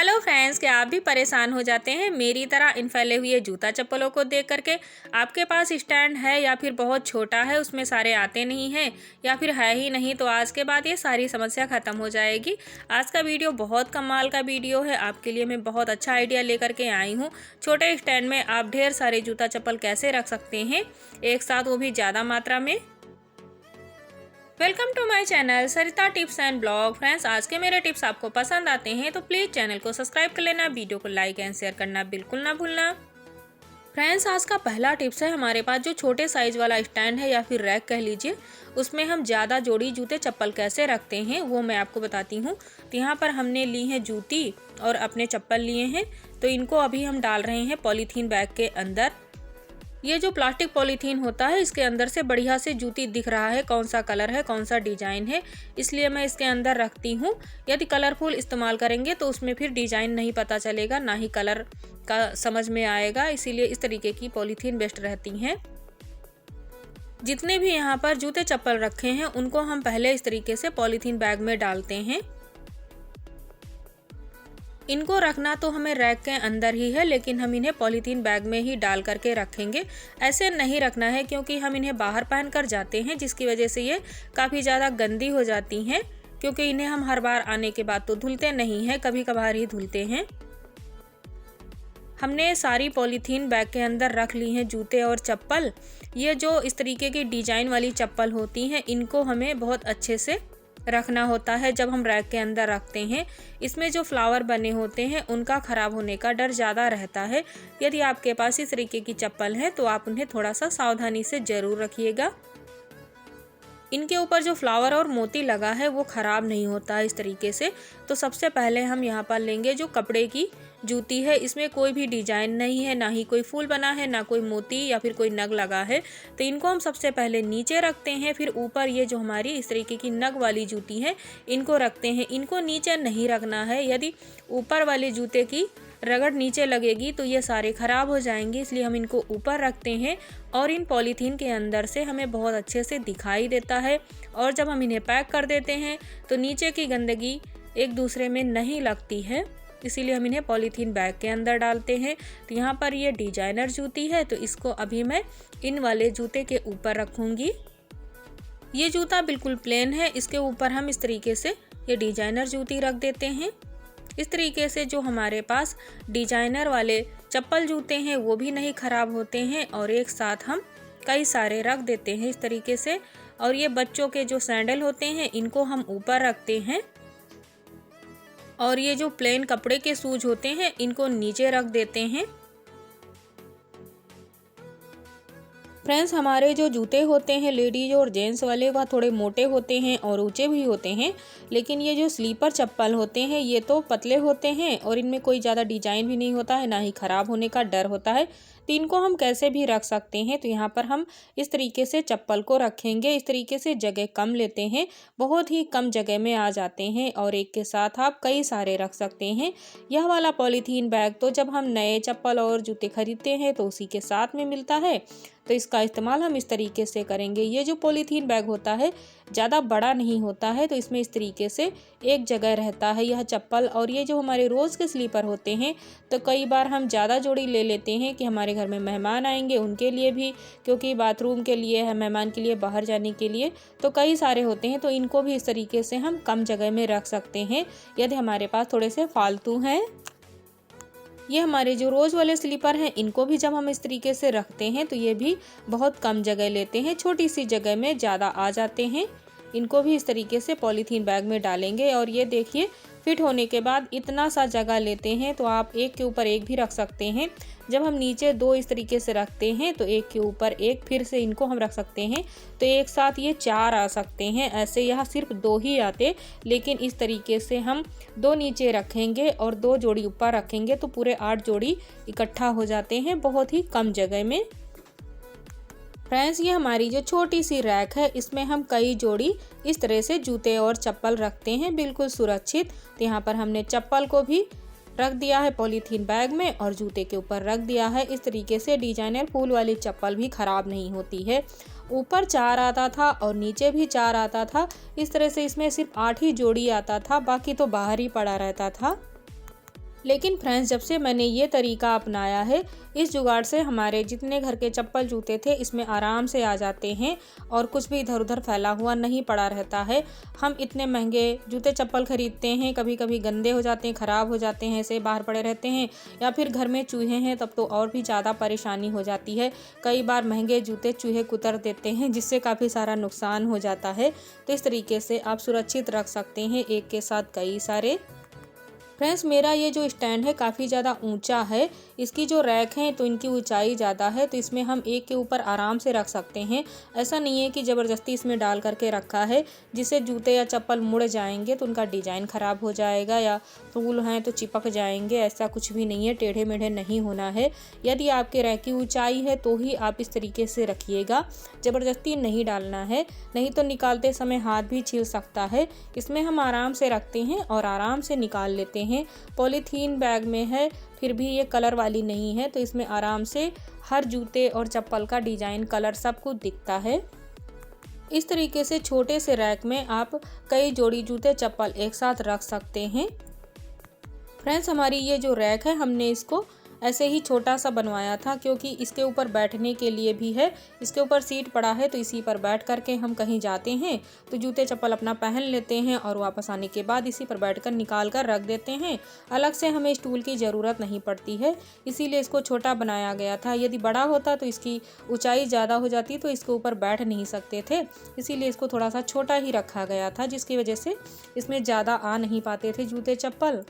Hello friends, क्या आप भी परेशान हो जाते हैं मेरी तरह इन फैले हुए जूता चप्पलों को देख करके। आपके पास स्टैंड है या फिर बहुत छोटा है, उसमें सारे आते नहीं हैं या फिर है ही नहीं, तो आज के बाद ये सारी समस्या ख़त्म हो जाएगी। आज का वीडियो बहुत कमाल का वीडियो है, आपके लिए मैं बहुत अच्छा आइडिया लेकर के आई हूँ। छोटे स्टैंड में आप ढेर सारे जूता चप्पल कैसे रख सकते हैं एक साथ, वो भी ज़्यादा मात्रा में। Welcome to my channel Sarita tips and blog. Friends, आज के मेरे टिप्स आपको पसंद आते हैं तो प्लीज़ चैनल को सब्सक्राइब कर लेना, वीडियो को लाइक एंड शेयर करना बिल्कुल ना भूलना। फ्रेंड्स, आज का पहला टिप्स है, हमारे पास जो छोटे साइज वाला स्टैंड है या फिर रैक कह लीजिए, उसमें हम ज़्यादा जोड़ी जूते चप्पल कैसे रखते हैं वो मैं आपको बताती हूँ। तो यहाँ पर हमने ली है जूती और अपने चप्पल लिए हैं, तो इनको अभी हम डाल रहे हैं पॉलीथीन बैग के अंदर। ये जो प्लास्टिक पॉलीथीन होता है, इसके अंदर से बढ़िया से जूती दिख रहा है कौन सा कलर है, कौन सा डिजाइन है, इसलिए मैं इसके अंदर रखती हूँ। यदि कलरफुल इस्तेमाल करेंगे तो उसमें फिर डिजाइन नहीं पता चलेगा, ना ही कलर का समझ में आएगा, इसीलिए इस तरीके की पॉलीथीन बेस्ट रहती हैं। जितने भी यहाँ पर जूते चप्पल रखे हैं उनको हम पहले इस तरीके से पॉलीथीन बैग में डालते हैं। इनको रखना तो हमें रैक के अंदर ही है, लेकिन हम इन्हें पॉलीथीन बैग में ही डाल करके रखेंगे। ऐसे नहीं रखना है क्योंकि हम इन्हें बाहर पहन कर जाते हैं, जिसकी वजह से ये काफ़ी ज़्यादा गंदी हो जाती हैं, क्योंकि इन्हें हम हर बार आने के बाद तो धुलते नहीं हैं, कभी कभार ही धुलते हैं। हमने सारी पॉलीथीन बैग के अंदर रख ली हैं जूते और चप्पल। ये जो इस तरीके की डिजाइन वाली चप्पल होती हैं, इनको हमें बहुत अच्छे से रखना होता है जब हम रैक के अंदर रखते हैं। इसमें जो फ्लावर बने होते हैं उनका ख़राब होने का डर ज़्यादा रहता है। यदि आपके पास इस तरीके की चप्पल है तो आप उन्हें थोड़ा सा सावधानी से ज़रूर रखिएगा। इनके ऊपर जो फ्लावर और मोती लगा है वो ख़राब नहीं होता है इस तरीके से। तो सबसे पहले हम यहाँ पर लेंगे जो कपड़े की जूती है, इसमें कोई भी डिजाइन नहीं है, ना ही कोई फूल बना है, ना कोई मोती या फिर कोई नग लगा है। तो इनको हम सबसे पहले नीचे रखते हैं, फिर ऊपर ये जो हमारी इस तरीके की नग वाली जूती है इनको रखते हैं। इनको नीचे नहीं रखना है, यदि ऊपर वाले जूते की रगड़ नीचे लगेगी तो ये सारे ख़राब हो जाएंगे, इसलिए हम इनको ऊपर रखते हैं। और इन पॉलीथीन के अंदर से हमें बहुत अच्छे से दिखाई देता है, और जब हम इन्हें पैक कर देते हैं तो नीचे की गंदगी एक दूसरे में नहीं लगती है, इसीलिए हम इन्हें पॉलीथीन बैग के अंदर डालते हैं। तो यहाँ पर ये डिजाइनर जूती है, तो इसको अभी मैं इन वाले जूते के ऊपर रखूँगी। ये जूता बिल्कुल प्लेन है, इसके ऊपर हम इस तरीके से ये डिजाइनर जूती रख देते हैं। इस तरीके से जो हमारे पास डिजाइनर वाले चप्पल जूते हैं वो भी नहीं ख़राब होते हैं, और एक साथ हम कई सारे रख देते हैं इस तरीके से। और ये बच्चों के जो सैंडल होते हैं इनको हम ऊपर रखते हैं, और ये जो प्लेन कपड़े के शूज होते हैं इनको नीचे रख देते हैं। फ्रेंड्स, हमारे जो जूते होते हैं लेडीज और जेंट्स वाले, वह थोड़े मोटे होते हैं और ऊंचे भी होते हैं, लेकिन ये जो स्लीपर चप्पल होते हैं ये तो पतले होते हैं और इनमें कोई ज़्यादा डिजाइन भी नहीं होता है, ना ही ख़राब होने का डर होता है। तो इनको हम कैसे भी रख सकते हैं। तो यहाँ पर हम इस तरीके से चप्पल को रखेंगे। इस तरीके से जगह कम लेते हैं, बहुत ही कम जगह में आ जाते हैं, और एक के साथ आप कई सारे रख सकते हैं। यह वाला पॉलीथीन बैग तो जब हम नए चप्पल और जूते खरीदते हैं तो उसी के साथ में मिलता है, तो इसका इस्तेमाल हम इस तरीके से करेंगे। ये जो पॉलीथीन बैग होता है ज़्यादा बड़ा नहीं होता है, तो इसमें इस तरीके से एक जगह रहता है यह चप्पल। और ये जो हमारे रोज़ के स्लीपर होते हैं, तो कई बार हम ज़्यादा जोड़ी ले लेते हैं कि हमारे घर में मेहमान आएंगे उनके लिए भी, क्योंकि बाथरूम के लिए है, मेहमान के लिए, बाहर जाने के लिए, तो कई सारे होते हैं। तो इनको भी इस तरीके से हम कम जगह में रख सकते हैं यदि हमारे पास थोड़े से फालतू हैं। ये हमारे जो रोज़ वाले स्लीपर हैं इनको भी जब हम इस तरीके से रखते हैं तो ये भी बहुत कम जगह लेते हैं, छोटी सी जगह में ज़्यादा आ जाते हैं। इनको भी इस तरीके से पॉलीथीन बैग में डालेंगे, और ये देखिए फिट होने के बाद इतना सा जगह लेते हैं, तो आप एक के ऊपर एक भी रख सकते हैं। जब हम नीचे दो इस तरीके से रखते हैं तो एक के ऊपर एक फिर से इनको हम रख सकते हैं, तो एक साथ ये 4 आ सकते हैं। ऐसे यहाँ सिर्फ 2 ही आते, लेकिन इस तरीके से हम 2 नीचे रखेंगे और 2 जोड़ी ऊपर रखेंगे तो पूरे 8 जोड़ी इकट्ठा हो जाते हैं बहुत ही कम जगह में। फ्रेंड्स, ये हमारी जो छोटी सी रैक है इसमें हम कई जोड़ी इस तरह से जूते और चप्पल रखते हैं बिल्कुल सुरक्षित। तो यहाँ पर हमने चप्पल को भी रख दिया है पॉलीथीन बैग में और जूते के ऊपर रख दिया है। इस तरीके से डिजाइनर फूल वाली चप्पल भी ख़राब नहीं होती है। ऊपर 4 आता था और नीचे भी 4 आता था, इस तरह से इसमें सिर्फ 8 ही जोड़ी आता था, बाकी तो बाहर ही पड़ा रहता था। लेकिन फ्रेंड्स, जब से मैंने ये तरीका अपनाया है, इस जुगाड़ से हमारे जितने घर के चप्पल जूते थे इसमें आराम से आ जाते हैं और कुछ भी इधर उधर फैला हुआ नहीं पड़ा रहता है। हम इतने महंगे जूते चप्पल खरीदते हैं, कभी कभी गंदे हो जाते हैं, ख़राब हो जाते हैं, ऐसे बाहर पड़े रहते हैं, या फिर घर में चूहे हैं तब तो और भी ज़्यादा परेशानी हो जाती है। कई बार महंगे जूते चूहे कुतर देते हैं जिससे काफ़ी सारा नुकसान हो जाता है। तो इस तरीके से आप सुरक्षित रख सकते हैं एक के साथ कई सारे। फ्रेंड्स, मेरा ये जो स्टैंड है काफ़ी ज़्यादा ऊंचा है, इसकी जो रैक हैं तो इनकी ऊंचाई ज़्यादा है, तो इसमें हम एक के ऊपर आराम से रख सकते हैं। ऐसा नहीं है कि ज़बरदस्ती इसमें डाल करके रखा है जिससे जूते या चप्पल मुड़ जाएंगे तो उनका डिज़ाइन ख़राब हो जाएगा या फूल हैं तो चिपक जाएंगे। ऐसा कुछ भी नहीं है, टेढ़े मेढ़े नहीं होना है। यदि आपके रैक की ऊँचाई है तो ही आप इस तरीके से रखिएगा, ज़बरदस्ती नहीं डालना है, नहीं तो निकालते समय हाथ भी छिल सकता है। इसमें हम आराम से रखते हैं और आराम से निकाल लेते हैं। पॉलीथीन बैग में है, फिर भी ये कलर वाली नहीं है, तो इसमें आराम से हर जूते और चप्पल का डिजाइन कलर सब कुछ दिखता है। इस तरीके से छोटे से रैक में आप कई जोड़ी जूते चप्पल एक साथ रख सकते हैं। फ्रेंड्स, हमारी ये जो रैक है हमने इसको ऐसे ही छोटा सा बनवाया था क्योंकि इसके ऊपर बैठने के लिए भी है। इसके ऊपर सीट पड़ा है तो इसी पर बैठ करके हम कहीं जाते हैं तो जूते चप्पल अपना पहन लेते हैं और वापस आने के बाद इसी पर बैठकर निकाल कर रख देते हैं। अलग से हमें स्टूल की ज़रूरत नहीं पड़ती है, इसीलिए इसको छोटा बनाया गया था। यदि बड़ा होता तो इसकी ऊंचाई ज़्यादा हो जाती तो इसके ऊपर बैठ नहीं सकते थे, इसीलिए इसको थोड़ा सा छोटा ही रखा गया था, जिसकी वजह से इसमें ज़्यादा आ नहीं पाते थे जूते चप्पल।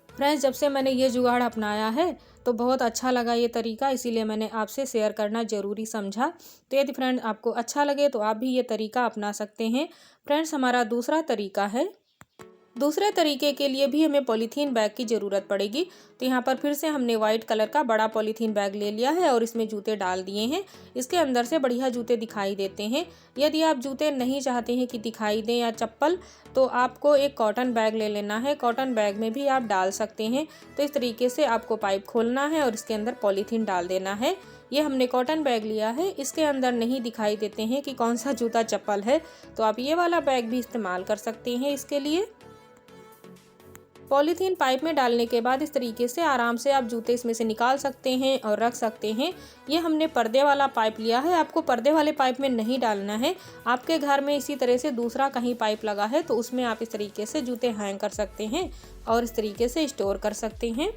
फ्रेंड्स, जब से मैंने ये जुगाड़ अपनाया है तो बहुत अच्छा लगा ये तरीका, इसीलिए मैंने आपसे शेयर करना ज़रूरी समझा। तो यदि फ्रेंड आपको अच्छा लगे तो आप भी ये तरीका अपना सकते हैं। फ्रेंड्स, हमारा दूसरा तरीका है। दूसरे तरीके के लिए भी हमें पॉलीथीन बैग की ज़रूरत पड़ेगी। तो यहाँ पर फिर से हमने वाइट कलर का बड़ा पॉलीथीन बैग ले लिया है और इसमें जूते डाल दिए हैं। इसके अंदर से बढ़िया जूते दिखाई देते हैं। यदि आप जूते नहीं चाहते हैं कि दिखाई दें या चप्पल, तो आपको एक कॉटन बैग ले लेना है। कॉटन बैग में भी आप डाल सकते हैं। तो इस तरीके से आपको पाइप खोलना है और इसके अंदर पॉलीथीन डाल देना है। ये हमने कॉटन बैग लिया है, इसके अंदर नहीं दिखाई देते हैं कि कौन सा जूता चप्पल है, तो आप ये वाला बैग भी इस्तेमाल कर सकते हैं इसके लिए। पॉलीथीन पाइप में डालने के बाद इस तरीके से आराम से आप जूते इसमें से निकाल सकते हैं और रख सकते हैं। ये हमने पर्दे वाला पाइप लिया है, आपको पर्दे वाले पाइप में नहीं डालना है। आपके घर में इसी तरह से दूसरा कहीं पाइप लगा है तो उसमें आप इस तरीके से जूते हैंग कर सकते हैं और इस तरीके से स्टोर कर सकते हैं।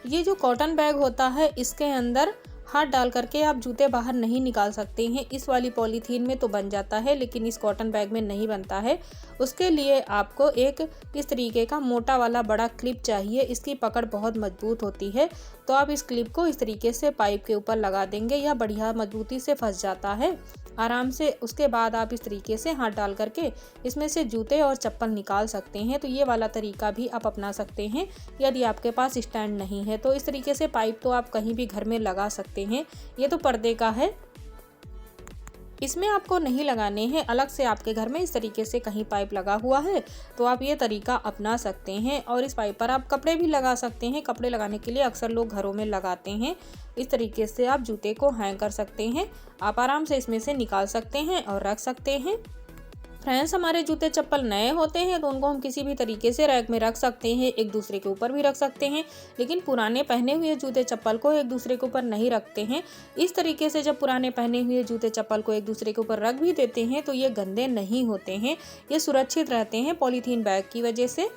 ये जो कॉटन बैग होता है इसके अंदर हाथ डाल करके आप जूते बाहर नहीं निकाल सकते हैं। इस वाली पॉलीथीन में तो बन जाता है लेकिन इस कॉटन बैग में नहीं बनता है। उसके लिए आपको एक इस तरीके का मोटा वाला बड़ा क्लिप चाहिए। इसकी पकड़ बहुत मजबूत होती है, तो आप इस क्लिप को इस तरीके से पाइप के ऊपर लगा देंगे या बढ़िया मजबूती से फंस जाता है आराम से। उसके बाद आप इस तरीके से हाथ डाल करके इसमें से जूते और चप्पल निकाल सकते हैं। तो ये वाला तरीका भी आप अपना सकते हैं यदि आपके पास स्टैंड नहीं है। तो इस तरीके से पाइप तो आप कहीं भी घर में लगा सकते हैं। ये तो पर्दे का है, इसमें आपको नहीं लगाने हैं। अलग से आपके घर में इस तरीके से कहीं पाइप लगा हुआ है तो आप ये तरीका अपना सकते हैं। और इस पाइप पर आप कपड़े भी लगा सकते हैं। कपड़े लगाने के लिए अक्सर लोग घरों में लगाते हैं। इस तरीके से आप जूते को हैंग कर सकते हैं। आप आराम से इसमें से निकाल सकते हैं और रख सकते हैं। फ्रेंड्स, हमारे जूते चप्पल नए होते हैं तो उनको हम किसी भी तरीके से रैक में रख सकते हैं, एक दूसरे के ऊपर भी रख सकते हैं, लेकिन पुराने पहने हुए जूते चप्पल को एक दूसरे के ऊपर नहीं रखते हैं। इस तरीके से जब पुराने पहने हुए जूते चप्पल को एक दूसरे के ऊपर रख भी देते हैं तो ये गंदे नहीं होते हैं, ये सुरक्षित रहते हैं पॉलीथीन बैग की वजह से।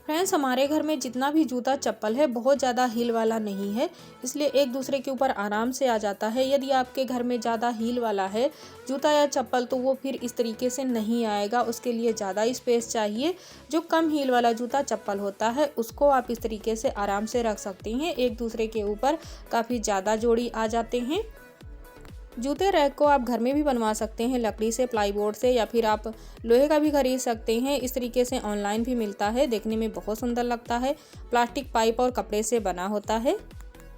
फ्रेंड्स, हमारे घर में जितना भी जूता चप्पल है बहुत ज़्यादा हील वाला नहीं है, इसलिए एक दूसरे के ऊपर आराम से आ जाता है। यदि आपके घर में ज़्यादा हील वाला है जूता या चप्पल तो वो फिर इस तरीके से नहीं आएगा, उसके लिए ज़्यादा स्पेस चाहिए। जो कम हील वाला जूता चप्पल होता है उसको आप इस तरीके से आराम से रख सकते हैं। एक दूसरे के ऊपर काफ़ी ज़्यादा जोड़ी आ जाते हैं। जूते रैक को आप घर में भी बनवा सकते हैं, लकड़ी से, प्लाईबोर्ड से, या फिर आप लोहे का भी खरीद सकते हैं। इस तरीके से ऑनलाइन भी मिलता है, देखने में बहुत सुंदर लगता है। प्लास्टिक पाइप और कपड़े से बना होता है।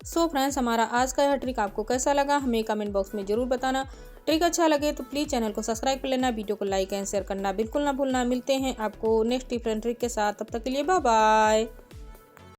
सो फ्रेंड्स, हमारा आज का यह ट्रिक आपको कैसा लगा हमें कमेंट बॉक्स में ज़रूर बताना। ट्रिक अच्छा लगे तो प्लीज़ चैनल को सब्सक्राइब कर लेना, वीडियो को लाइक एंड शेयर करना बिल्कुल ना भूलना। मिलते हैं आपको नेक्स्ट डिफरेंट ट्रिक के साथ, तब तक के लिए बाय बाय।